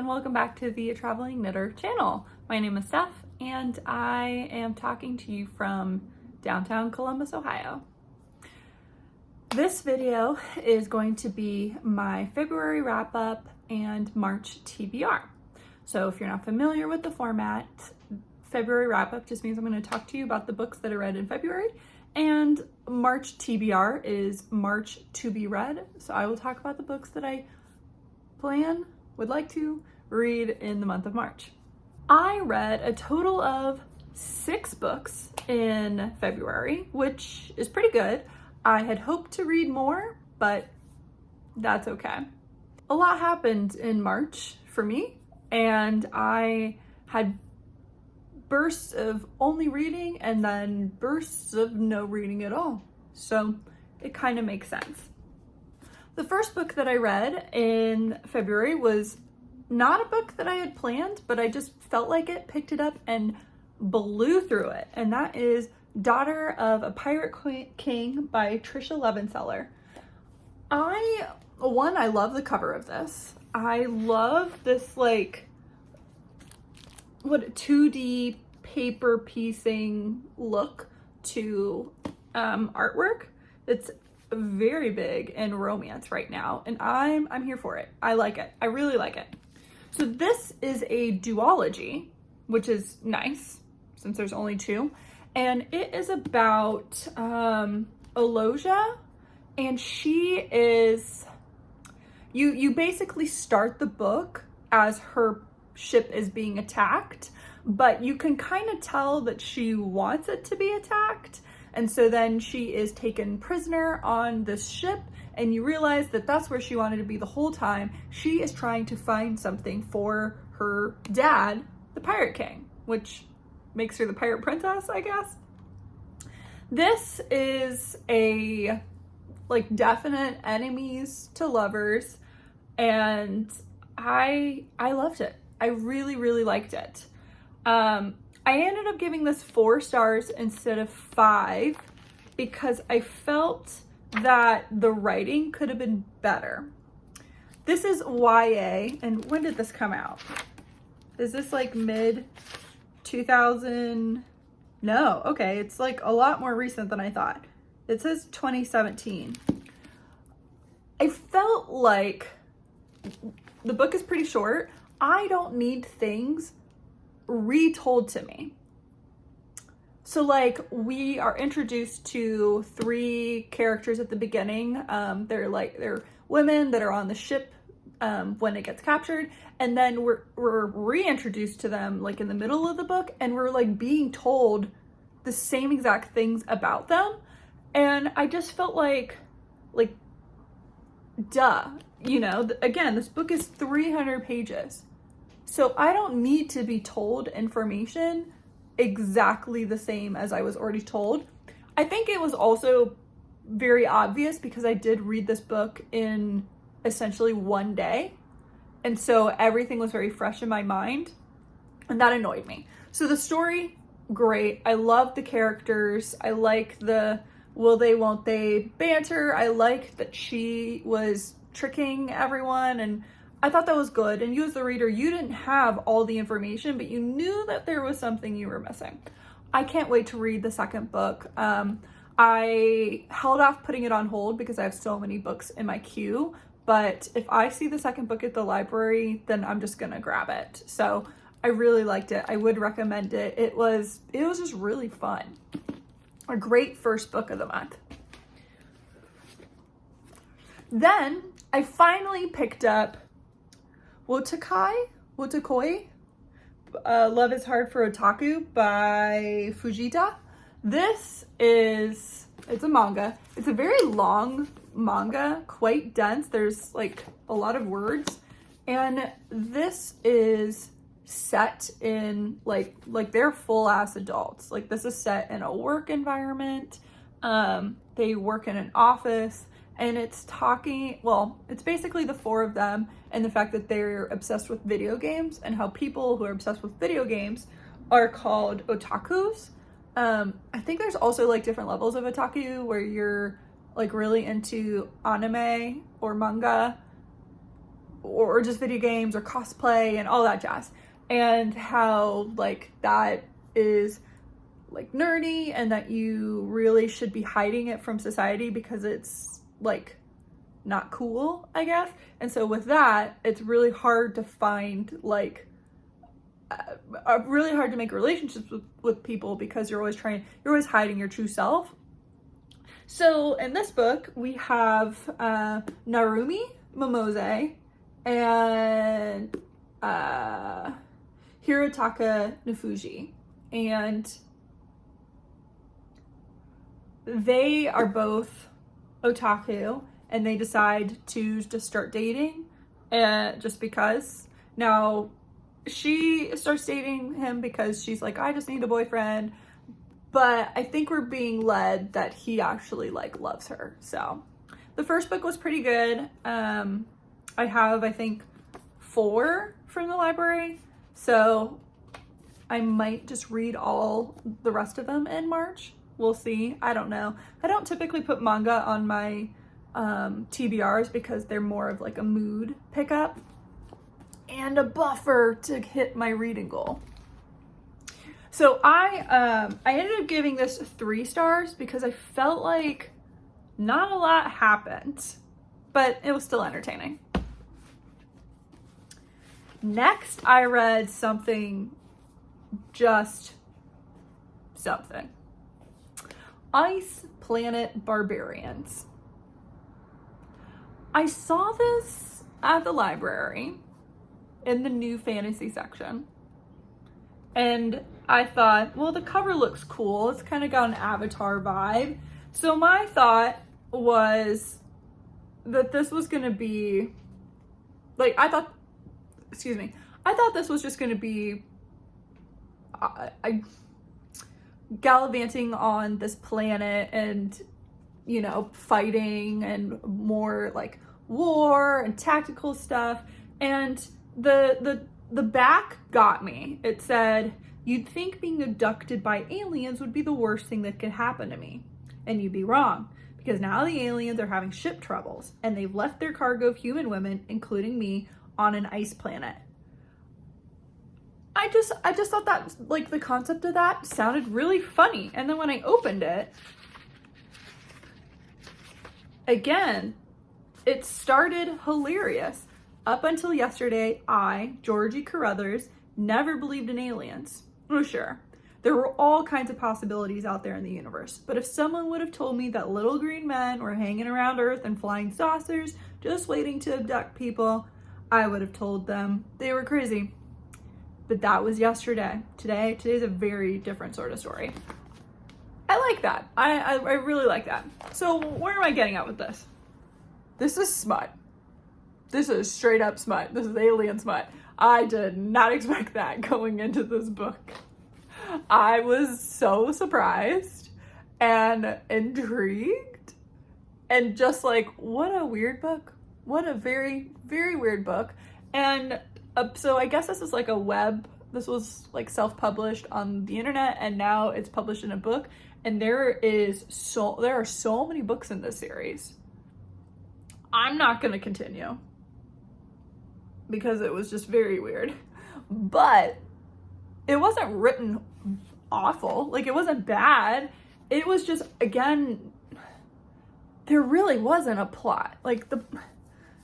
and welcome back to the Traveling Knitter channel. My name is Steph and I am talking to you from downtown Columbus, Ohio. This video is going to be my February wrap-up and March TBR. So if you're not familiar with the format, February wrap-up just means I'm going to talk to you about the books that I read in February, and March TBR is March to be read. So I will talk about the books that I would like to read in the month of March. I read a total of 6 books in February, which is pretty good. I had hoped to read more, but that's okay. A lot happened in March for me, and I had bursts of only reading and then bursts of no reading at all. So it kind of makes sense. The first book that I read in February was not a book that I had planned, but I just felt like it, picked it up, and blew through it. And that is Daughter of a Pirate King by Trisha Levinseller. I love the cover of this. I love this, like, 2D paper piecing look to artwork. It's very big in romance right now, and I'm here for it. I like it. I really like it. So this is a duology, which is nice since there's only 2, and it is about Aloja, and she is, you basically start the book as her ship is being attacked, but you can kind of tell that she wants it to be attacked. And so then she is taken prisoner on this ship, and you realize that that's where she wanted to be the whole time. She is trying to find something for her dad, the Pirate King, which makes her the Pirate Princess, I guess. This is a, like, definite enemies to lovers, and I loved it. I really, really liked it. I ended up giving this 4 stars instead of 5 because I felt that the writing could have been better. This is YA, and when did this come out? Is this like mid 2000? No, okay, it's like a lot more recent than I thought. It says 2017. I felt like the book is pretty short. I don't need things retold to me. So, like, we are introduced to 3 characters at the beginning. They're women that are on the ship when it gets captured, and then we're reintroduced to them like in the middle of the book, and we're like being told the same exact things about them, and I just felt like duh, you know. Again, this book is 300 pages. So I don't need to be told information exactly the same as I was already told. I think it was also very obvious because I did read this book in essentially one day. And so everything was very fresh in my mind, and that annoyed me. So the story, great. I love the characters. I like the will they, won't they banter. I like that she was tricking everyone, and I thought that was good. And you as the reader, you didn't have all the information, but you knew that there was something you were missing. I can't wait to read the second book. I held off putting it on hold because I have so many books in my queue, but if I see the second book at the library, then I'm just gonna grab it. So I really liked it. I would recommend it. It was just really fun. A great first book of the month. Then I finally picked up Wotakoi, Love is Hard for Otaku by Fujita. It's a manga. It's a very long manga, quite dense. There's like a lot of words, and this is set in like they're full ass adults. Like, this is set in a work environment. They work in an office, and it's basically the 4 of them and the fact that they're obsessed with video games, and how people who are obsessed with video games are called otakus. I think there's also like different levels of otaku where you're like really into anime or manga or just video games or cosplay and all that jazz, and how like that is like nerdy and that you really should be hiding it from society because it's like not cool, I guess. And so with that, it's really hard to find like really hard to make relationships with people because you're always hiding your true self. So in this book, we have Narumi Momose and Hirotaka Nefuji, and they are both otaku, and they decide to just start dating just because. Now, she starts dating him because she's like, I just need a boyfriend, but I think we're being led that he actually like loves her. So the first book was pretty good. I have, I think, 4 from the library, so I might just read all the rest of them in March. We'll see. I don't know. I don't typically put manga on my TBRs because they're more of like a mood pickup and a buffer to hit my reading goal. So I ended up giving this 3 stars because I felt like not a lot happened, but it was still entertaining. Next, I read something. Ice Planet Barbarians. I saw this at the library in the new fantasy section, and I thought, well, the cover looks cool. It's kind of got an Avatar vibe. So my thought was that this was going to be like, I thought this was just going to be gallivanting on this planet and, you know, fighting and more like war and tactical stuff. And the back got me. It said, you'd think being abducted by aliens would be the worst thing that could happen to me. And you'd be wrong, because now the aliens are having ship troubles and they've left their cargo of human women, including me, on an ice planet. I just thought that, like, the concept of that sounded really funny. And then when I opened it, again, it started hilarious. Up until yesterday, I, Georgie Carruthers, never believed in aliens. Oh, sure, there were all kinds of possibilities out there in the universe. But if someone would have told me that little green men were hanging around Earth in flying saucers, just waiting to abduct people, I would have told them they were crazy. But that was yesterday. Today's a very different sort of story. I like that. I really like that. So where am I getting at with this? This is smut. This is straight up smut. This is alien smut. I did not expect that going into this book. I was so surprised and intrigued and just like, what a weird book. What a very, very weird book. And so I guess this is like this was like self-published on the internet, and now it's published in a book. And there are so many books in this series. I'm not going to continue because it was just very weird. But it wasn't written awful. Like, it wasn't bad. It was just, again, there really wasn't a plot. Like,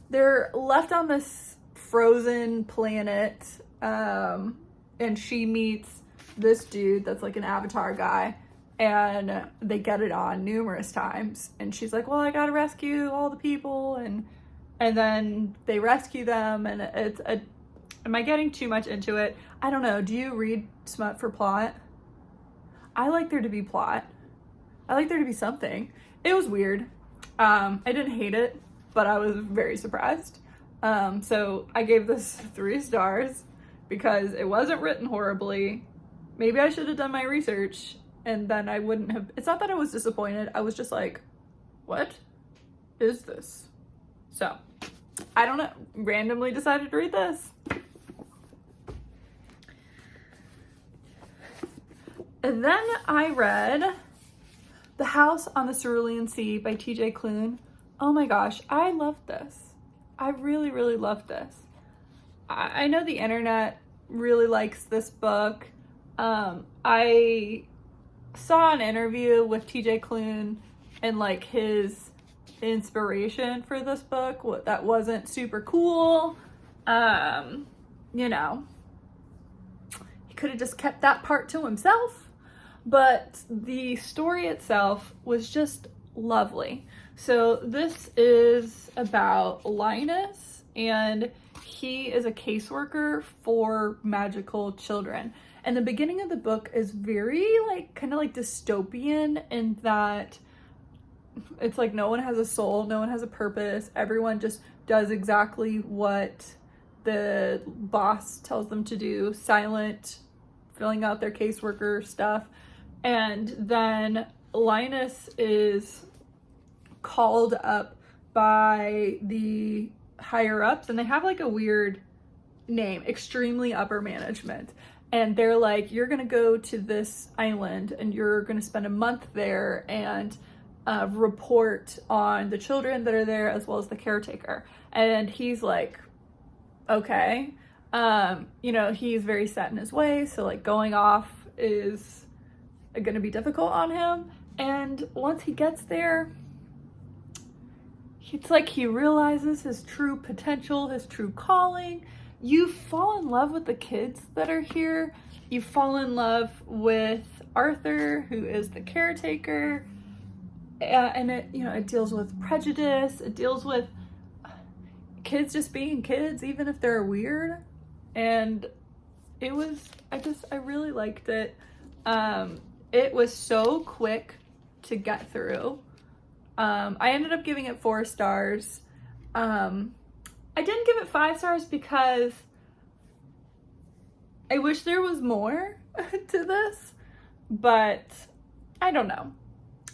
they're left on this frozen planet, and she meets this dude that's like an Avatar guy, and they get it on numerous times, and she's like, well, I gotta rescue all the people, and then they rescue them, and am I getting too much into it? I don't know. Do you read smut for plot? I like there to be plot. I like there to be something. It was weird. I didn't hate it, but I was very surprised. So I gave this 3 stars because it wasn't written horribly. Maybe I should have done my research, and then I wouldn't have. It's not that I was disappointed. I was just like, what is this? So I don't know. Randomly decided to read this. And then I read The House on the Cerulean Sea by TJ Cloon. Oh my gosh, I loved this. I really, really loved this. I know the internet really likes this book. I saw an interview with TJ Cloon and like his inspiration for this book. What that wasn't super cool. You know, he could have just kept that part to himself. But the story itself was just lovely. So this is about Linus, and he is a caseworker for magical children. And the beginning of the book is very like kind of like dystopian in that it's like no one has a soul, no one has a purpose. Everyone just does exactly what the boss tells them to do, silent, filling out their caseworker stuff. And then Linus is called up by the higher ups, and they have like a weird name, extremely upper management. And they're like, you're gonna go to this island and you're gonna spend a month there and report on the children that are there as well as the caretaker. And he's like, okay. You know, he's very set in his ways, so like going off is going to be difficult on him. And once he gets there, it's like he realizes his true potential, his true calling. You fall in love with the kids that are here. You fall in love with Arthur, who is the caretaker. And it, you know, it deals with prejudice. It deals with kids just being kids, even if they're weird. And it was, I really liked it. It was so quick to get through. I ended up giving it 4 stars. I didn't give it 5 stars because I wish there was more to this, but I don't know.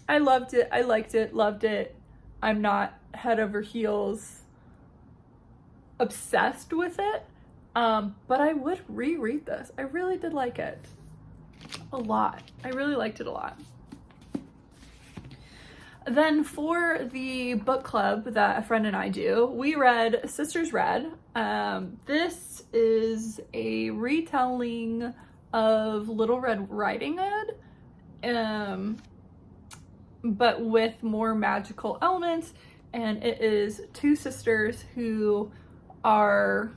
I loved it. I liked it, loved it. I'm not head over heels obsessed with it, but I would reread this. I really did like it a lot. I really liked it a lot. Then for the book club that a friend and I do, we read Sisters Red. This is a retelling of Little Red Riding Hood, but with more magical elements. And it is 2 sisters who are,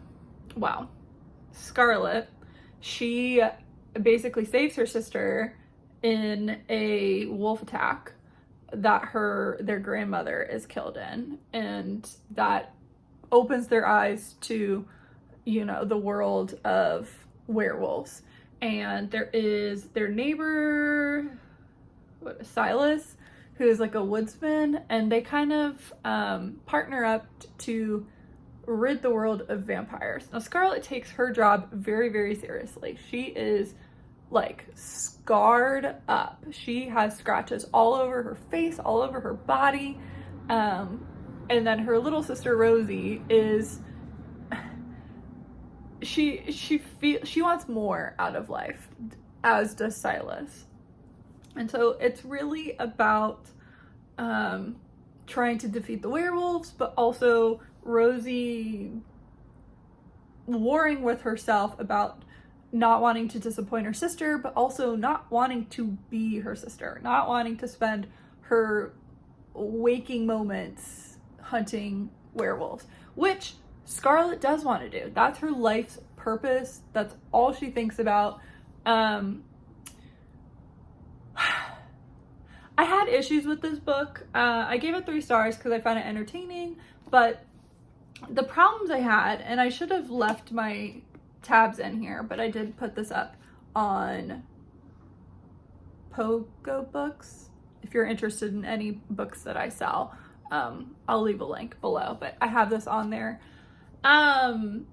wow, Scarlet. She basically saves her sister in a wolf attack that their grandmother is killed in, and that opens their eyes to, you know, the world of werewolves. And there is their neighbor, Silas, who is like a woodsman, and they kind of partner up to rid the world of vampires. Now Scarlet takes her job very, very seriously. She is like scarred up. She has scratches all over her face, all over her body. And then her little sister Rosie is, she wants more out of life, as does Silas. And so it's really about trying to defeat the werewolves, but also Rosie warring with herself about not wanting to disappoint her sister, but also not wanting to be her sister, not wanting to spend her waking moments hunting werewolves, which Scarlet does want to do. That's her life's purpose. That's all she thinks about. I had issues with this book. I gave it 3 stars because I found it entertaining, but the problems I had, and I should have left my tabs in here, but I did put this up on Pogo Books. If you're interested in any books that I sell, I'll leave a link below, but I have this on there. Some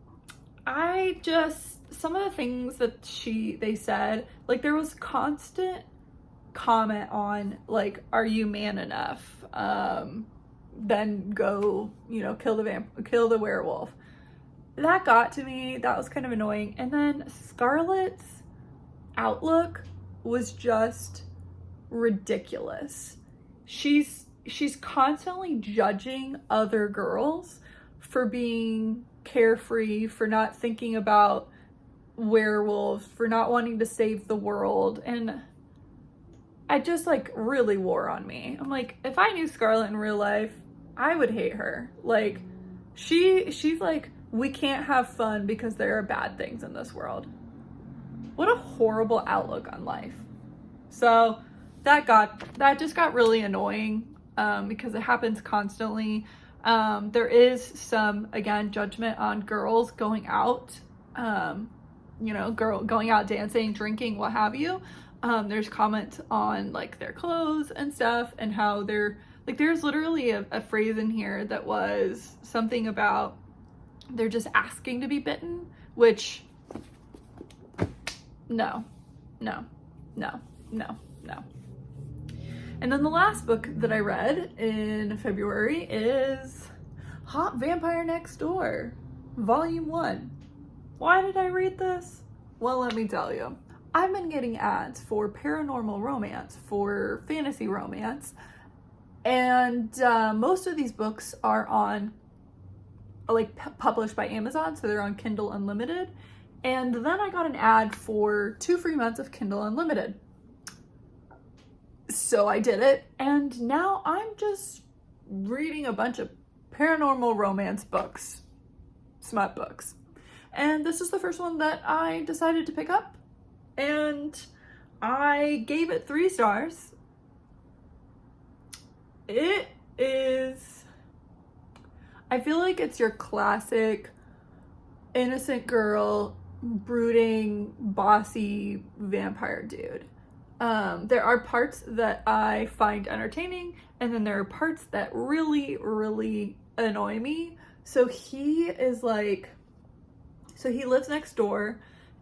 of the things that they said, like there was constant comment on like, are you man enough? Then go, you know, kill the werewolf. That got to me. That was kind of annoying. And then Scarlet's outlook was just ridiculous. She's constantly judging other girls for being carefree, for not thinking about werewolves, for not wanting to save the world. And I just like really wore on me. I'm like, if I knew Scarlet in real life, I would hate her. Like, she's like, we can't have fun because there are bad things in this world. What a horrible outlook on life. So that just got really annoying, because it happens constantly. There is some, again, judgment on girls going out, going out dancing, drinking, what have you. There's comments on like their clothes and stuff, and how they're like, there's literally a phrase in here that was something about they're just asking to be bitten, which no. And then the last book that I read in February is Hot Vampire Next Door, Volume 1. Why did I read this? Well, let me tell you. I've been getting ads for paranormal romance, for fantasy romance, and most of these books are on, like, published by Amazon, so they're on Kindle Unlimited. And then I got an ad for 2 free months of Kindle Unlimited. So I did it, and now I'm just reading a bunch of paranormal romance books, smut books. And this is the first one that I decided to pick up, and I gave it 3 stars. It is, I feel like it's your classic innocent girl, brooding, bossy vampire dude. There are parts that I find entertaining, and then there are parts that really, really annoy me. So he lives next door,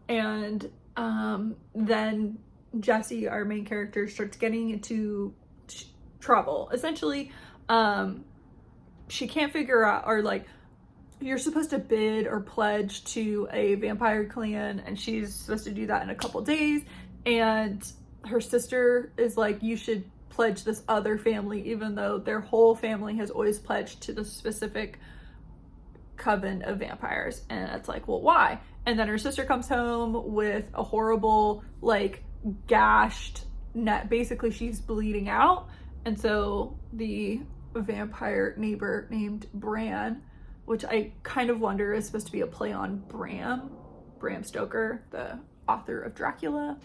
and then Jessie, our main character, starts getting into trouble. Essentially, she can't figure out, or like, you're supposed to bid or pledge to a vampire clan, and she's supposed to do that in a couple days, and her sister is like, you should pledge this other family, even though their whole family has always pledged to the specific coven of vampires. And it's like, well, why? And then her sister comes home with a horrible, like, gashed neck. Basically, she's bleeding out. And so the vampire neighbor named Bran, which I kind of wonder is supposed to be a play on Bram Stoker, the author of Dracula.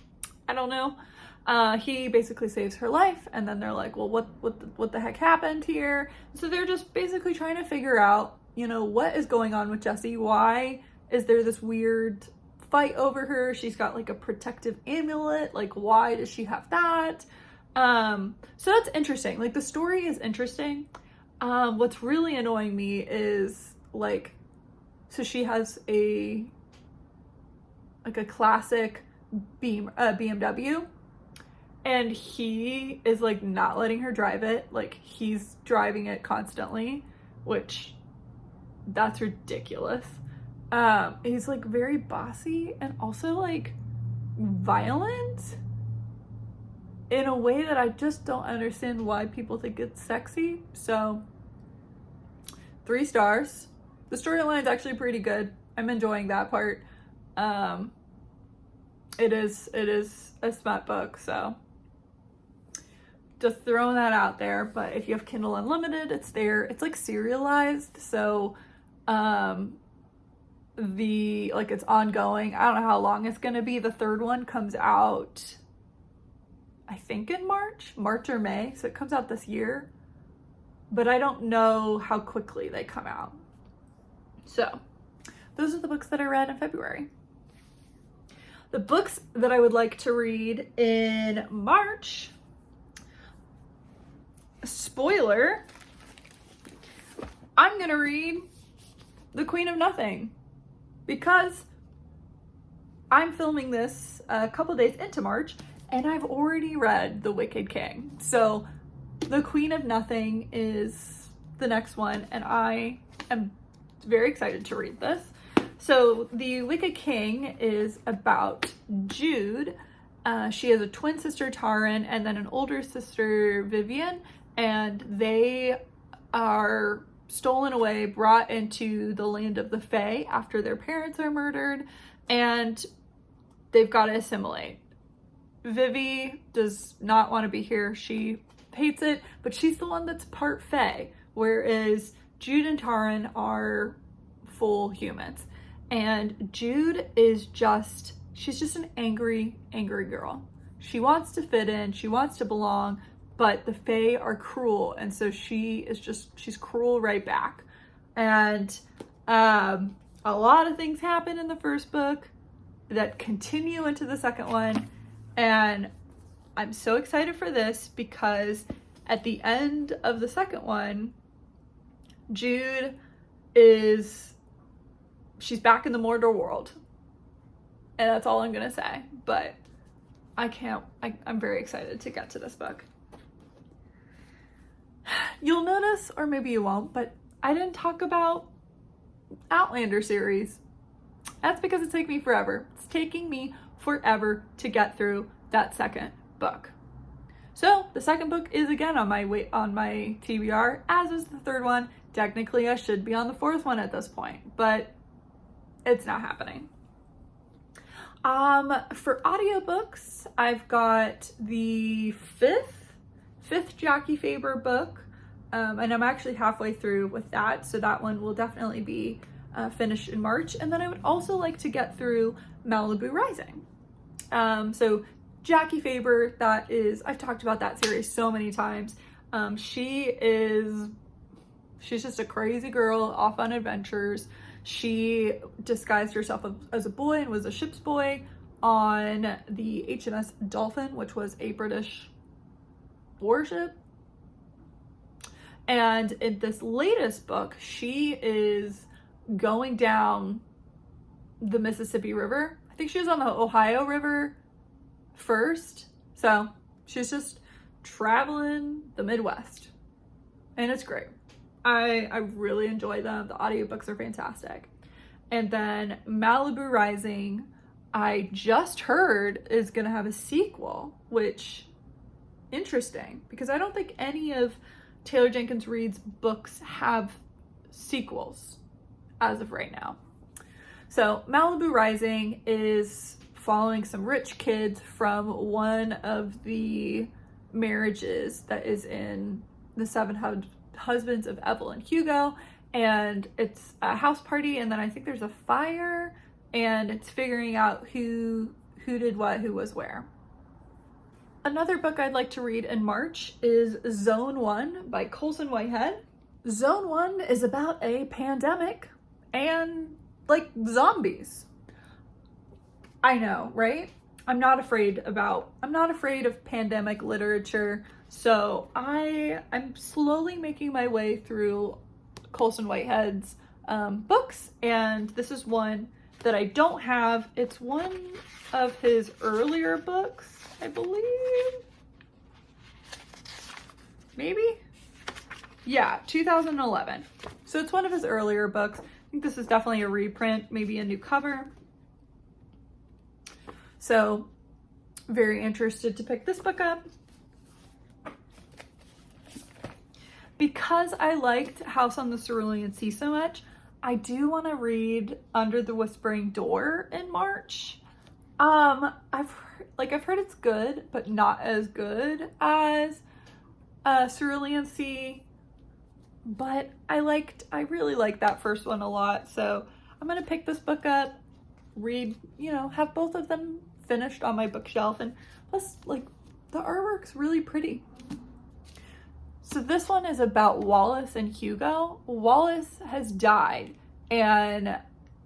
I don't know. He basically saves her life, and then they're like, well, what the heck happened here? So they're just basically trying to figure out, what is going on with Jessie? Why is there this weird fight over her? She's got like a protective amulet. Like, why does she have that? So that's interesting. Like, the story is interesting. What's really annoying me is, like, so she has a classic BMW, and he is like not letting her drive it. Like, he's driving it constantly, which that's ridiculous. He's like very bossy and also like violent in a way that I just don't understand why people think it's sexy. So 3 stars. The storyline's actually pretty good. I'm enjoying that part. It is a smut book, so just throwing that out there. But if you have Kindle Unlimited, it's there. It's like serialized, so it's ongoing. I don't know how long it's gonna be. The 3rd one comes out, I think, in March or May, so it comes out this year, but I don't know how quickly they come out. So those are the books that I read in February. The books that I would like to read in March, spoiler, I'm gonna read The Queen of Nothing, because I'm filming this a couple days into March, and I've already read The Wicked King. So The Queen of Nothing is the next one, and I am very excited to read this. So The Wicked King is about Jude. She has a twin sister, Taryn, and then an older sister, Vivian, and they are stolen away, brought into the land of the Fae after their parents are murdered, and they've got to assimilate. Vivi does not want to be here. She hates it, but she's the one that's part Fae, whereas Jude and Taryn are full humans. And Jude is she's just an angry girl. She wants to fit in, she wants to belong, but the Fae are cruel, and so she's cruel right back. And a lot of things happen in the first book that continue into the second one, and I'm so excited for this because at the end of the second one, Jude she's back in the Mordor world. And that's all I'm gonna say, but I'm very excited to get to this book. You'll notice, or maybe you won't, but I didn't talk about Outlander series. That's because it's taking me forever. It's taking me forever to get through that second book. So the second book is again on my TBR, as is the third one. Technically, I should be on the fourth one at this point, but it's not happening. For audiobooks, I've got the fifth Jackie Faber book, and I'm actually halfway through with that, so that one will definitely be finished in March. And then I would also like to get through Malibu Rising. So Jackie Faber, I've talked about that series so many times. She's just a crazy girl off on adventures. She disguised herself as a boy and was a ship's boy on the HMS Dolphin, which was a British warship. And in this latest book, she is going down the Mississippi River. I think she was on the Ohio River first. So she's just traveling the Midwest. And it's great. I really enjoy them. The audiobooks are fantastic. And then Malibu Rising, I just heard is going to have a sequel, which interesting because I don't think any of Taylor Jenkins Reid's books have sequels as of right now. So Malibu Rising is following some rich kids from one of the marriages that is in the Seven Husbands of Evelyn Hugo, and it's a house party, and then I think there's a fire, and it's figuring out who did what, who was where. Another book I'd like to read in March is Zone 1 by Colson Whitehead. Zone 1 is about a pandemic and like zombies. I know, right? I'm not afraid of pandemic literature. So I'm slowly making my way through Colson Whitehead's books, and this is one that I don't have. It's one of his earlier books, I believe. Maybe? Yeah, 2011. So it's one of his earlier books. I think this is definitely a reprint, maybe a new cover. So very interested to pick this book up. Because I liked House on the Cerulean Sea so much, I do want to read Under the Whispering Door in March. I've heard it's good, but not as good as Cerulean Sea. But I really liked that first one a lot, so I'm gonna pick this book up, read, have both of them finished on my bookshelf, and plus, the artwork's really pretty. So this one is about Wallace and Hugo. Wallace has died, and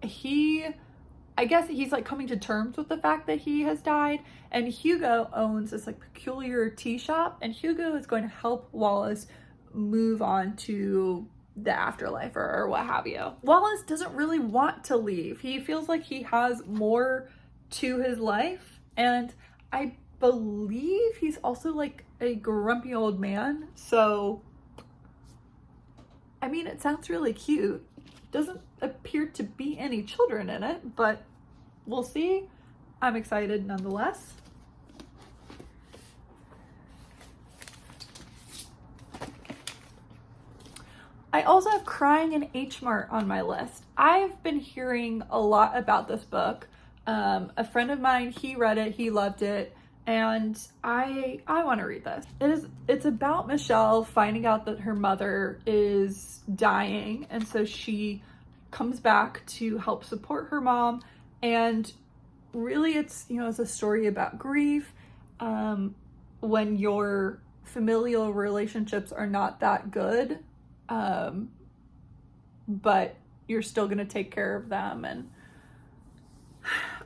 I guess he's coming to terms with the fact that he has died, and Hugo owns this peculiar tea shop, and Hugo is going to help Wallace move on to the afterlife or what have you. Wallace doesn't really want to leave. He feels like he has more to his life, and I believe he's also a grumpy old man. So, I mean, it sounds really cute. Doesn't appear to be any children in it, but we'll see. I'm excited nonetheless. I also have Crying in H Mart on my list. I've been hearing a lot about this book. A friend of mine, he read it, he loved it, and I want to read this. It's about Michelle finding out that her mother is dying, and so she comes back to help support her mom. And really, it's a story about grief, when your familial relationships are not that good, but you're still gonna take care of them. And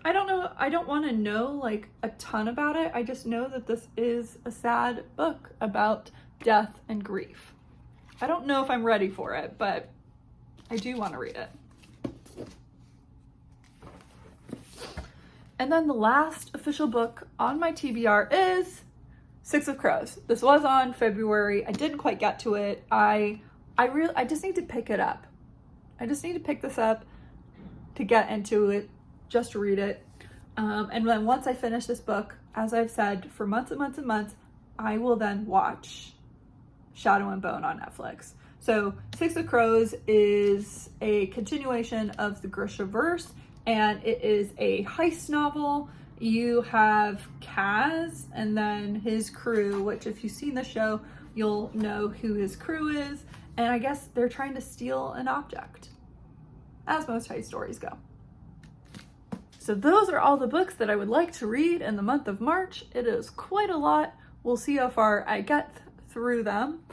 I don't know, I don't want to know like a ton about it. I just know that this is a sad book about death and grief. I don't know if I'm ready for it, but I do want to read it. And then the last official book on my TBR is Six of Crows. This was on February. I didn't quite get to it. I just need to pick it up. I just need to pick this up to get into it, just to read it. And then once I finish this book, as I've said for months and months and months, I will then watch Shadow and Bone on Netflix. So Six of Crows is a continuation of the Grishaverse, and it is a heist novel. You have Kaz and then his crew, which if you've seen the show, you'll know who his crew is. And I guess they're trying to steal an object, as most heist stories go. So those are all the books that I would like to read in the month of March. It is quite a lot. We'll see how far I get through them.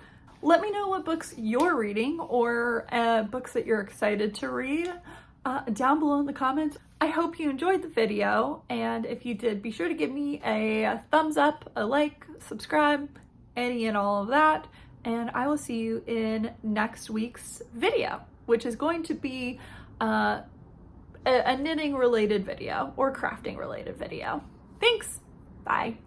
Let me know what books you're reading or books that you're excited to read down below in the comments. I hope you enjoyed the video, and if you did, be sure to give me a thumbs up, a like, subscribe, any and all of that, and I will see you in next week's video, which is going to be a knitting related video or crafting related video. Thanks, bye.